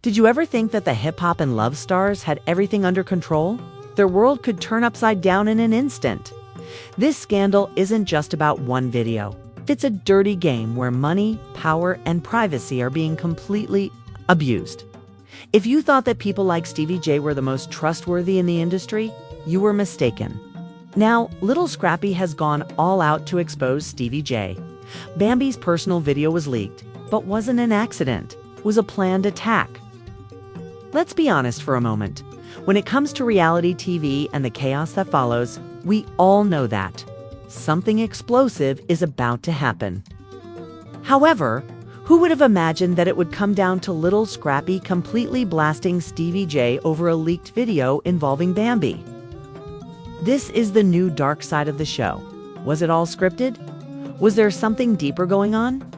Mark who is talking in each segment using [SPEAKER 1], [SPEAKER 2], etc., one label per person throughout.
[SPEAKER 1] Did you ever think that the hip-hop and love stars had everything under control? Their world could turn upside down in an instant. This scandal isn't just about one video. It's a dirty game where money, power, and privacy are being completely abused. If you thought that people like Stevie J were the most trustworthy in the industry, you were mistaken. Now, Lil Scrappy has gone all out to expose Stevie J. Bambi's personal video was leaked, but wasn't an accident. It was a planned attack. Let's be honest for a moment. When it comes to reality TV and the chaos that follows, we all know that something explosive is about to happen. However, who would have imagined that it would come down to Lil Scrappy completely blasting Stevie J over a leaked video involving Bambi? This is the new dark side of the show. Was it all scripted? Was there something deeper going on?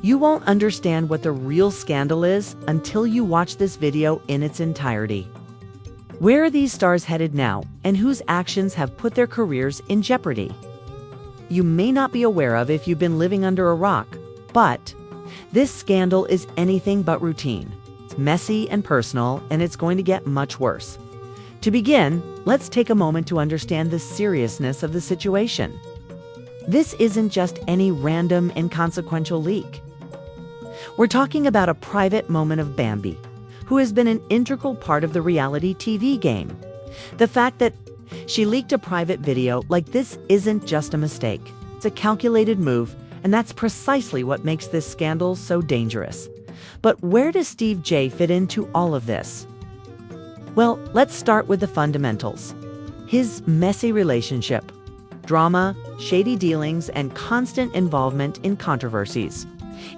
[SPEAKER 1] You won't understand what the real scandal is until you watch this video in its entirety. Where are these stars headed now, and whose actions have put their careers in jeopardy? You may not be aware of if you've been living under a rock, but this scandal is anything but routine. It's messy and personal, and it's going to get much worse. To begin, let's take a moment to understand the seriousness of the situation. This isn't just any random, inconsequential leak. We're talking about a private moment of Bambi, who has been an integral part of the reality TV game. The fact that she leaked a private video like this isn't just a mistake. It's a calculated move, and that's precisely what makes this scandal so dangerous. But where does Steve J fit into all of this? Well, let's start with the fundamentals. His messy relationship, drama, shady dealings, and constant involvement in controversies.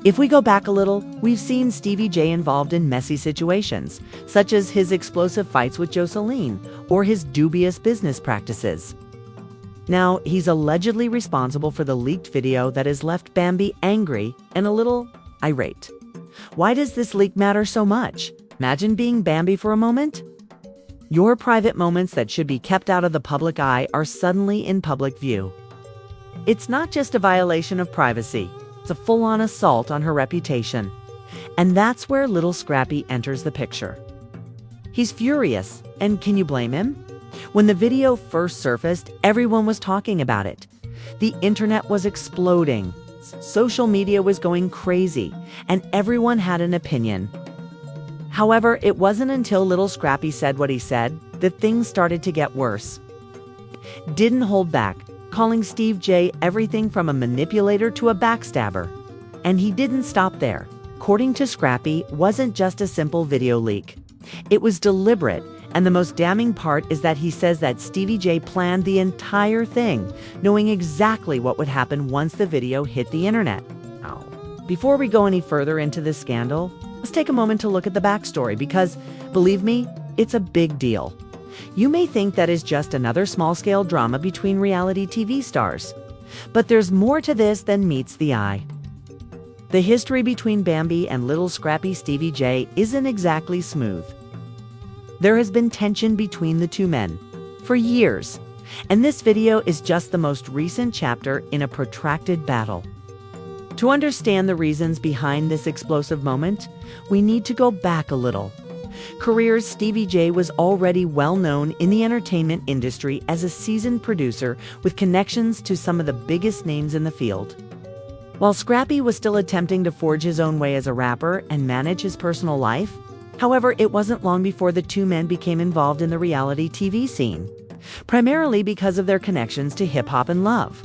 [SPEAKER 1] If we go back a little, we've seen Stevie J involved in messy situations, such as his explosive fights with Jocelyn or his dubious business practices. Now, he's allegedly responsible for the leaked video that has left Bambi angry and a little irate. Why does this leak matter so much? Imagine being Bambi for a moment. Your private moments that should be kept out of the public eye are suddenly in public view. It's not just a violation of privacy. It's a full-on assault on her reputation. And that's where Lil Scrappy enters the picture. He's furious, and can you blame him? When the video first surfaced, everyone was talking about it. The internet was exploding. Social media was going crazy, and everyone had an opinion. However, it wasn't until Lil Scrappy said what he said that things started to get worse. Didn't hold back, calling Steve J everything from a manipulator to a backstabber. And he didn't stop there. According to Scrappy, wasn't just a simple video leak. It was deliberate, and the most damning part is that he says that Stevie J planned the entire thing, knowing exactly what would happen once the video hit the internet. Before we go any further into this scandal, let's take a moment to look at the backstory because, believe me, it's a big deal. You may think that is just another small-scale drama between reality TV stars, but there's more to this than meets the eye. The history between Bambi and Lil Scrappy Stevie J isn't exactly smooth. There has been tension between the two men for years, and this video is just the most recent chapter in a protracted battle. To understand the reasons behind this explosive moment, we need to go back a little. Careers Stevie J was already well known in the entertainment industry as a seasoned producer with connections to some of the biggest names in the field. While Scrappy was still attempting to forge his own way as a rapper and manage his personal life, however, it wasn't long before the two men became involved in the reality TV scene, primarily because of their connections to hip-hop and love.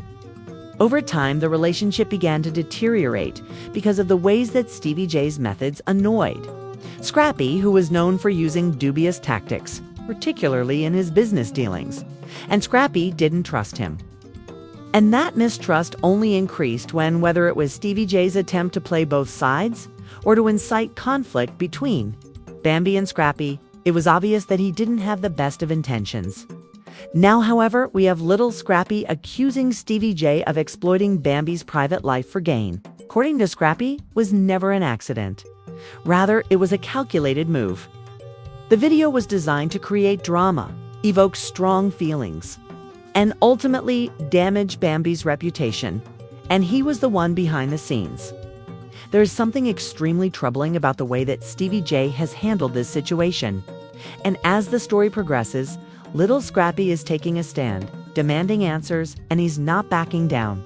[SPEAKER 1] Over time, the relationship began to deteriorate because of the ways that Stevie J's methods annoyed Scrappy, who was known for using dubious tactics, particularly in his business dealings, and Scrappy didn't trust him. And that mistrust only increased when, whether it was Stevie J's attempt to play both sides or to incite conflict between Bambi and Scrappy, it was obvious that he didn't have the best of intentions. Now, however, we have Lil Scrappy accusing Stevie J of exploiting Bambi's private life for gain. According to Scrappy, was never an accident. Rather, it was a calculated move. The video was designed to create drama, evoke strong feelings, and ultimately damage Bambi's reputation, and he was the one behind the scenes. There's something extremely troubling about the way that Stevie J has handled this situation. And as the story progresses, Lil Scrappy is taking a stand, demanding answers, and he's not backing down.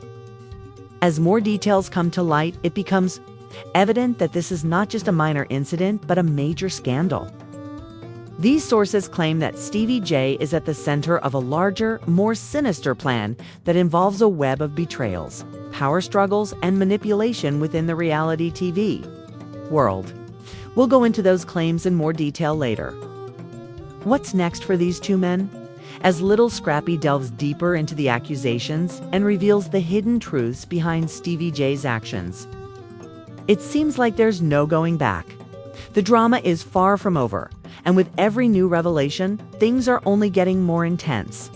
[SPEAKER 1] As more details come to light, it becomes evident that this is not just a minor incident, but a major scandal. These sources claim that Stevie J is at the center of a larger, more sinister plan that involves a web of betrayals, power struggles, and manipulation within the reality TV world. We'll go into those claims in more detail later. What's next for these two men? As Lil Scrappy delves deeper into the accusations and reveals the hidden truths behind Stevie J's actions. It seems like there's no going back. The drama is far from over, and with every new revelation, things are only getting more intense.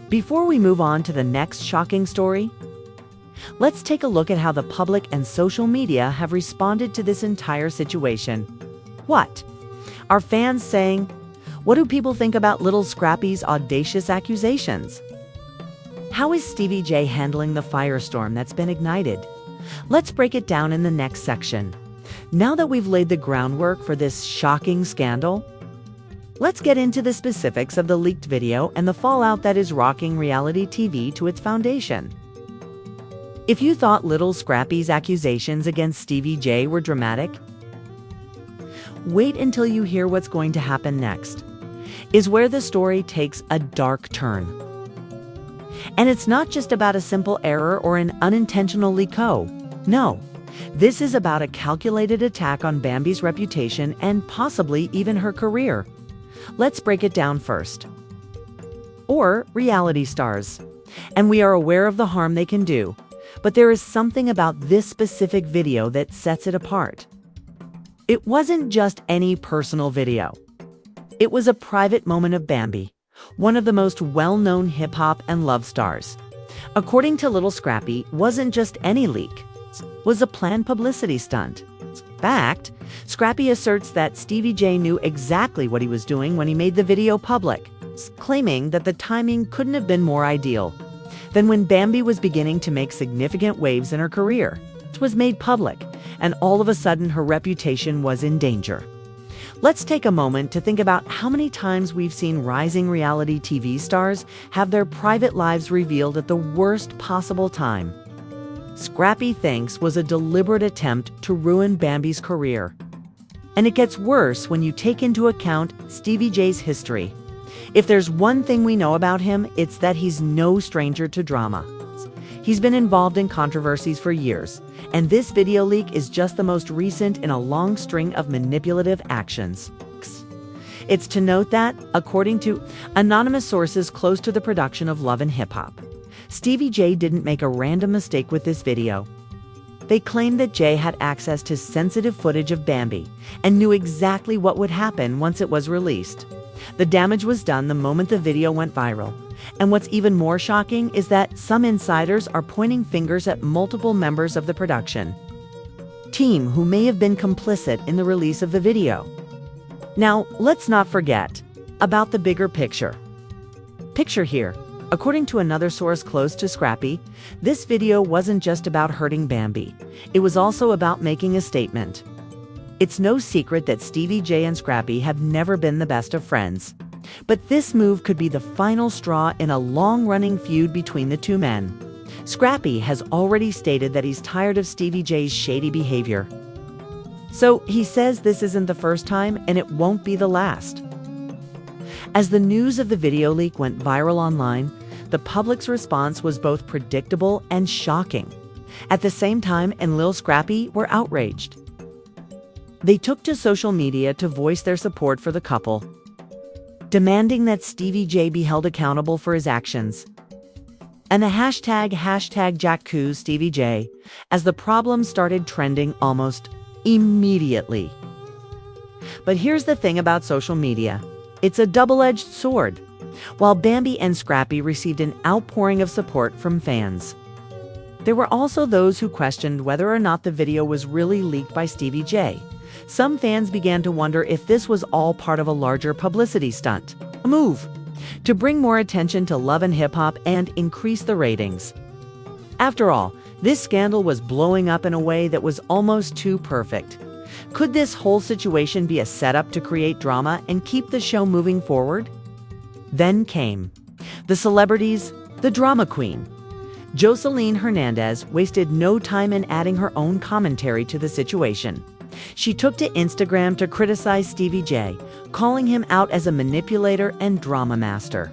[SPEAKER 1] Before we move on to the next shocking story, let's take a look at how the public and social media have responded to this entire situation. What? Are fans saying, "What do people think about Lil Scrappy's audacious accusations?" How is Stevie J handling the firestorm that's been ignited? Let's break it down in the next section. Now that we've laid the groundwork for this shocking scandal, let's get into the specifics of the leaked video and the fallout that is rocking reality TV to its foundation. If you thought Lil Scrappy's accusations against Stevie J were dramatic, wait until you hear what's going to happen next, is where the story takes a dark turn. And it's not just about a simple error or an unintentional leak-o. No, this is about a calculated attack on Bambi's reputation and possibly even her career. Let's break it down first. Or reality stars. And we are aware of the harm they can do, but there is something about this specific video that sets it apart. It wasn't just any personal video. It was a private moment of Bambi, one of the most well-known hip-hop and love stars. According to Lil Scrappy, wasn't just any leak, was a planned publicity stunt. In fact, Scrappy asserts that Stevie J knew exactly what he was doing when he made the video public, claiming that the timing couldn't have been more ideal than when Bambi was beginning to make significant waves in her career. It was made public, and all of a sudden her reputation was in danger. Let's take a moment to think about how many times we've seen rising reality TV stars have their private lives revealed at the worst possible time. Scrappy thinks was a deliberate attempt to ruin Bambi's career. And it gets worse when you take into account Stevie J's history. If there's one thing we know about him, it's that he's no stranger to drama. He's been involved in controversies for years, and this video leak is just the most recent in a long string of manipulative actions. It's to note that, according to anonymous sources close to the production of Love and Hip Hop, Stevie J didn't make a random mistake with this video. They claimed that Jay had access to sensitive footage of Bambi and knew exactly what would happen once it was released. The damage was done the moment the video went viral. And what's even more shocking is that some insiders are pointing fingers at multiple members of the production team who may have been complicit in the release of the video. Now, let's not forget about the bigger picture. Picture here. According to another source close to Scrappy, this video wasn't just about hurting Bambi. It was also about making a statement. It's no secret that Stevie J and Scrappy have never been the best of friends. But this move could be the final straw in a long-running feud between the two men. Scrappy has already stated that he's tired of Stevie J's shady behavior. So he says this isn't the first time and it won't be the last. As the news of the video leak went viral online, the public's response was both predictable and shocking. At the same time, and Lil Scrappy were outraged. They took to social media to voice their support for the couple, demanding that Stevie J be held accountable for his actions. And the hashtag #JackCousStevieJ, as the problem started trending almost immediately. But here's the thing about social media. It's a double-edged sword. While Bambi and Scrappy received an outpouring of support from fans, there were also those who questioned whether or not the video was really leaked by Stevie J. Some fans began to wonder if this was all part of a larger publicity stunt, a move to bring more attention to Love and Hip Hop and increase the ratings. After all, This scandal was blowing up in a way that was almost too perfect. Could this whole situation be a setup to create drama and keep the show moving forward? Then came the celebrities, the drama queen. Jocelyn Hernandez wasted no time in adding her own commentary to the situation. She took to Instagram to criticize Stevie J, calling him out as a manipulator and drama master.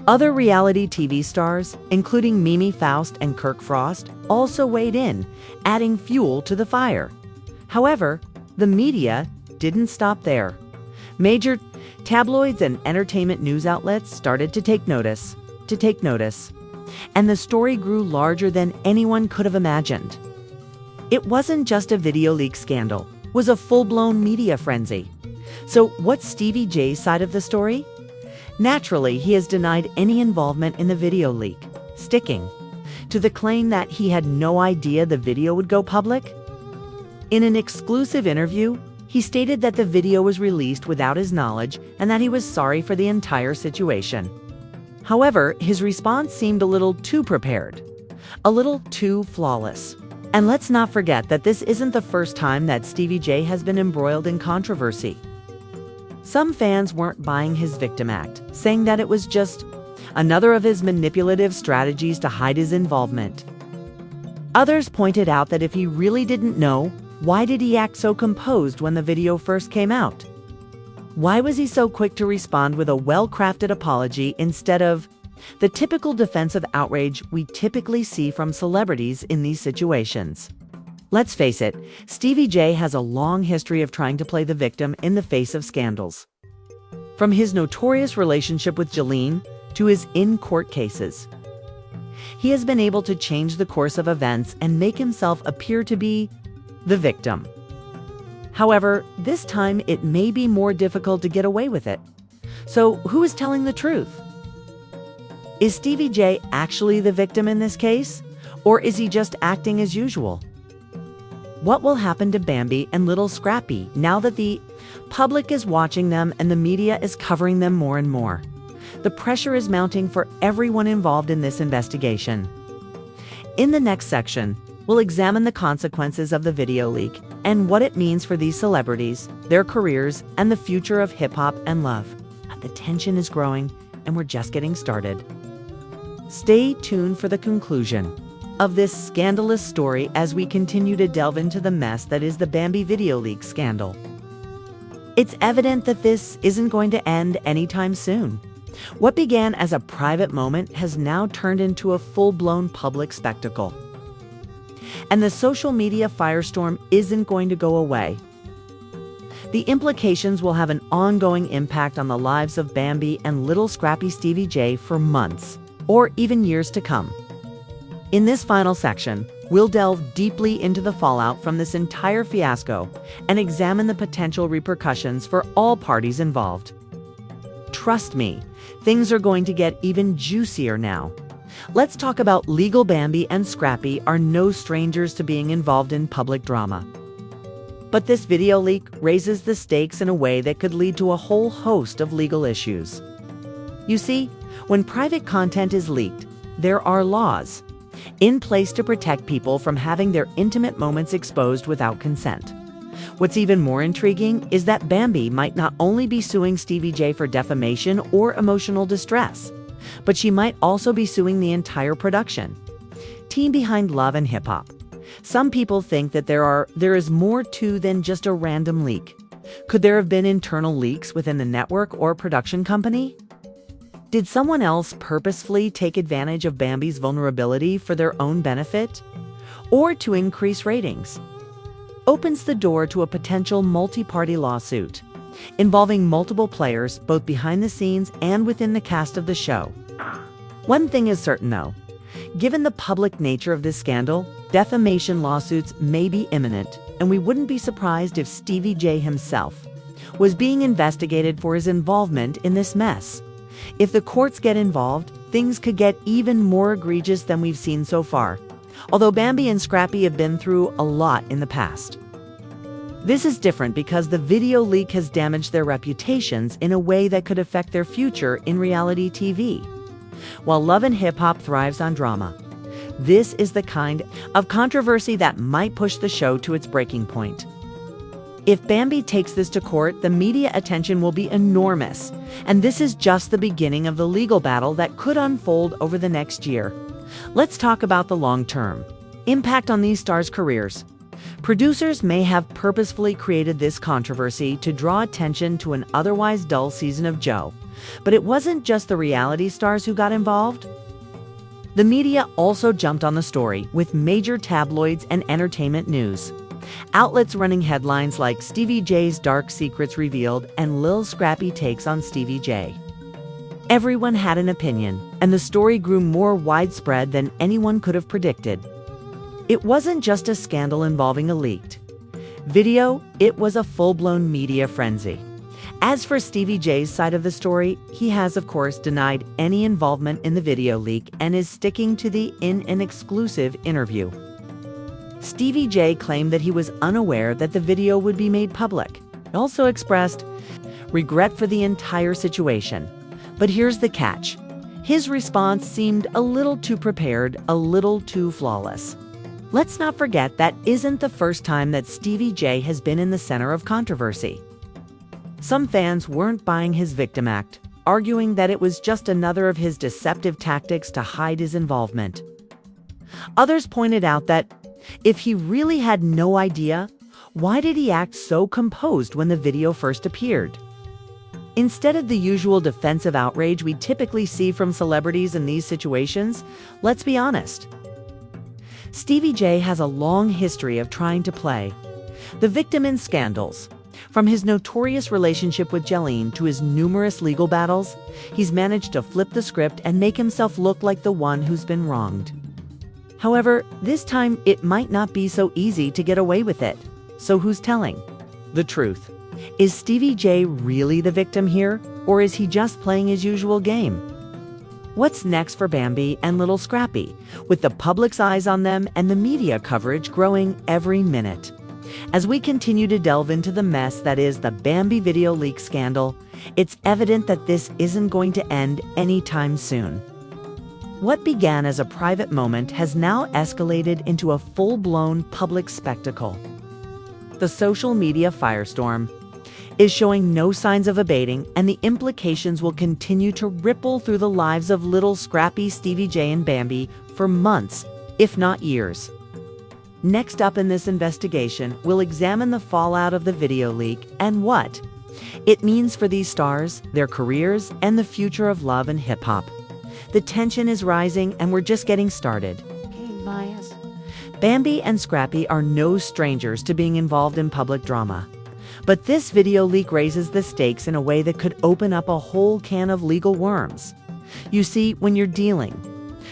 [SPEAKER 1] Other reality TV stars, including Mimi Faust and Kirk Frost, also weighed in, adding fuel to the fire. However, the media didn't stop there. Major tabloids and entertainment news outlets started to take notice. And the story grew larger than anyone could have imagined. It wasn't just a video leak scandal, it was a full-blown media frenzy. So what's Stevie J's side of the story? Naturally, he has denied any involvement in the video leak, sticking to the claim that he had no idea the video would go public. In an exclusive interview, he stated that the video was released without his knowledge and that he was sorry for the entire situation. However, his response seemed a little too prepared, a little too flawless. And let's not forget that this isn't the first time that Stevie J has been embroiled in controversy. Some fans weren't buying his victim act, saying that it was just another of his manipulative strategies to hide his involvement. Others pointed out that if he really didn't know, why did he act so composed when the video first came out? Why was he so quick to respond with a well-crafted apology instead of the typical defensive outrage we typically see from celebrities in these situations? Let's face it, Stevie J has a long history of trying to play the victim in the face of scandals. From his notorious relationship with Jolene to his in-court cases, he has been able to change the course of events and make himself appear to be the victim. However, this time it may be more difficult to get away with it. So who is telling the truth? Is Stevie J actually the victim in this case? Or is he just acting as usual? What will happen to Bambi and Lil Scrappy now that the public is watching them and the media is covering them more and more? The pressure is mounting for everyone involved in this investigation. In the next section, we'll examine the consequences of the video leak and what it means for these celebrities, their careers, and the future of hip-hop and love. The tension is growing, and we're just getting started. Stay tuned for the conclusion of this scandalous story as we continue to delve into the mess that is the Bambi video leak scandal. It's evident that this isn't going to end anytime soon. What began as a private moment has now turned into a full-blown public spectacle. And the social media firestorm isn't going to go away. The implications will have an ongoing impact on the lives of Bambi and Lil Scrappy Stevie J for months, or even years to come. In this final section, we'll delve deeply into the fallout from this entire fiasco and examine the potential repercussions for all parties involved. Trust me, things are going to get even juicier now. Let's talk about legal. Bambi and Scrappy are no strangers to being involved in public drama. But this video leak raises the stakes in a way that could lead to a whole host of legal issues. You see, when private content is leaked, there are laws in place to protect people from having their intimate moments exposed without consent. What's even more intriguing is that Bambi might not only be suing Stevie J for defamation or emotional distress, but she might also be suing the entire production team behind Love and Hip Hop. Some people think that there is more to than just a random leak. Could there have been internal leaks within the network or production company? Did someone else purposefully take advantage of Bambi's vulnerability for their own benefit? Or to increase ratings? Opens the door to a potential multi-party lawsuit involving multiple players both behind the scenes and within the cast of the show. One thing is certain though, given the public nature of this scandal, defamation lawsuits may be imminent, and we wouldn't be surprised if Stevie J himself was being investigated for his involvement in this mess. If the courts get involved, things could get even more egregious than we've seen so far, although Bambi and Scrappy have been through a lot in the past. This is different because the video leak has damaged their reputations in a way that could affect their future in reality TV. While Love and Hip Hop thrives on drama, This is the kind of controversy that might push the show to its breaking point. If Bambi takes this to court, the media attention will be enormous, and this is just the beginning of the legal battle that could unfold over the next year. Let's talk about the long-term impact on these stars' careers. Producers may have purposefully created this controversy to draw attention to an otherwise dull season of Joe, but it wasn't just the reality stars who got involved. The media also jumped on the story with major tabloids and entertainment news. Outlets running headlines like Stevie J's Dark Secrets Revealed and Lil Scrappy takes on Stevie J. Everyone had an opinion, and the story grew more widespread than anyone could have predicted. It wasn't just a scandal involving a leaked video, it was a full-blown media frenzy. As for Stevie J's side of the story, he has, of course, denied any involvement in the video leak and is sticking to the in an exclusive interview. Stevie J claimed that he was unaware that the video would be made public. He also expressed regret for the entire situation. But here's the catch. His response seemed a little too prepared, a little too flawless. Let's not forget that isn't the first time that Stevie J has been in the center of controversy. Some fans weren't buying his victim act, arguing that it was just another of his deceptive tactics to hide his involvement. Others pointed out that if he really had no idea, why did he act so composed when the video first appeared? Instead of the usual defensive outrage we typically see from celebrities in these situations, let's be honest. Stevie J has a long history of trying to play the victim in scandals. From his notorious relationship with Jolene to his numerous legal battles, he's managed to flip the script and make himself look like the one who's been wronged. However, this time it might not be so easy to get away with it. So who's telling the truth? Is Stevie J really the victim here, or is he just playing his usual game? What's next for Bambi and Lil Scrappy, with the public's eyes on them and the media coverage growing every minute? As we continue to delve into the mess that is the Bambi video leak scandal, it's evident that this isn't going to end anytime soon. What began as a private moment has now escalated into a full-blown public spectacle. The social media firestorm is showing no signs of abating, and the implications will continue to ripple through the lives of Lil Scrappy, Stevie J, and Bambi for months, if not years. Next up in this investigation, we'll examine the fallout of the video leak and what it means for these stars, their careers, and the future of love and hip-hop. The tension is rising, and we're just getting started. Bambi and Scrappy are no strangers to being involved in public drama. But this video leak raises the stakes in a way that could open up a whole can of legal worms. You see, when you're dealing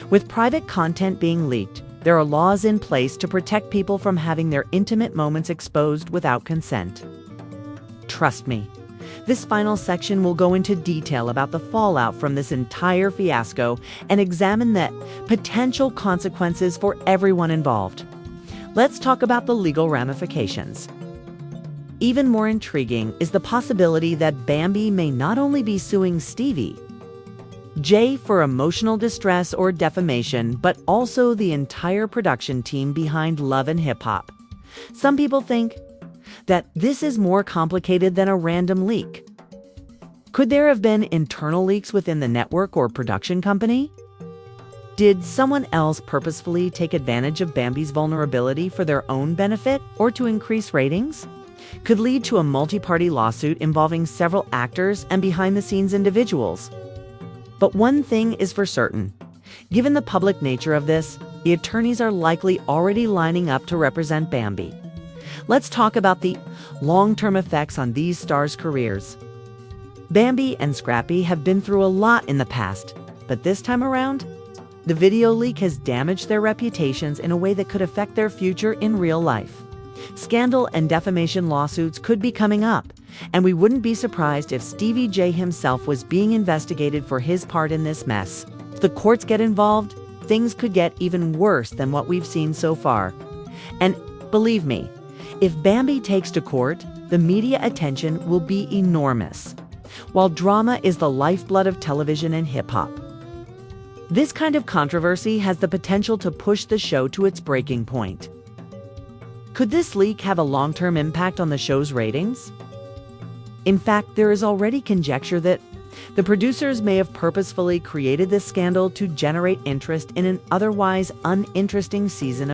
[SPEAKER 1] with private content being leaked, there are laws in place to protect people from having their intimate moments exposed without consent. Trust me, this final section will go into detail about the fallout from this entire fiasco and examine the potential consequences for everyone involved. Let's talk about the legal ramifications. Even more intriguing is the possibility that Bambi may not only be suing Stevie J for emotional distress or defamation, but also the entire production team behind Love and Hip Hop. Some people think that this is more complicated than a random leak. Could there have been internal leaks within the network or production company? Did someone else purposefully take advantage of Bambi's vulnerability for their own benefit or to increase ratings? Could lead to a multi-party lawsuit involving several actors and behind-the-scenes individuals. But one thing is for certain. Given the public nature of this, the attorneys are likely already lining up to represent Bambi. Let's talk about the long-term effects on these stars' careers. Bambi and Scrappy have been through a lot in the past, but this time around, the video leak has damaged their reputations in a way that could affect their future in real life. Scandal and defamation lawsuits could be coming up, and we wouldn't be surprised if Stevie J himself was being investigated for his part in this mess. If the courts get involved, things could get even worse than what we've seen so far. And believe me, if Bambi takes to court, the media attention will be enormous. While drama is the lifeblood of television and hip-hop, This kind of controversy has the potential to push the show to its breaking point. Could this leak have a long-term impact on the show's ratings? In fact, there is already conjecture that the producers may have purposefully created this scandal to generate interest in an otherwise uninteresting season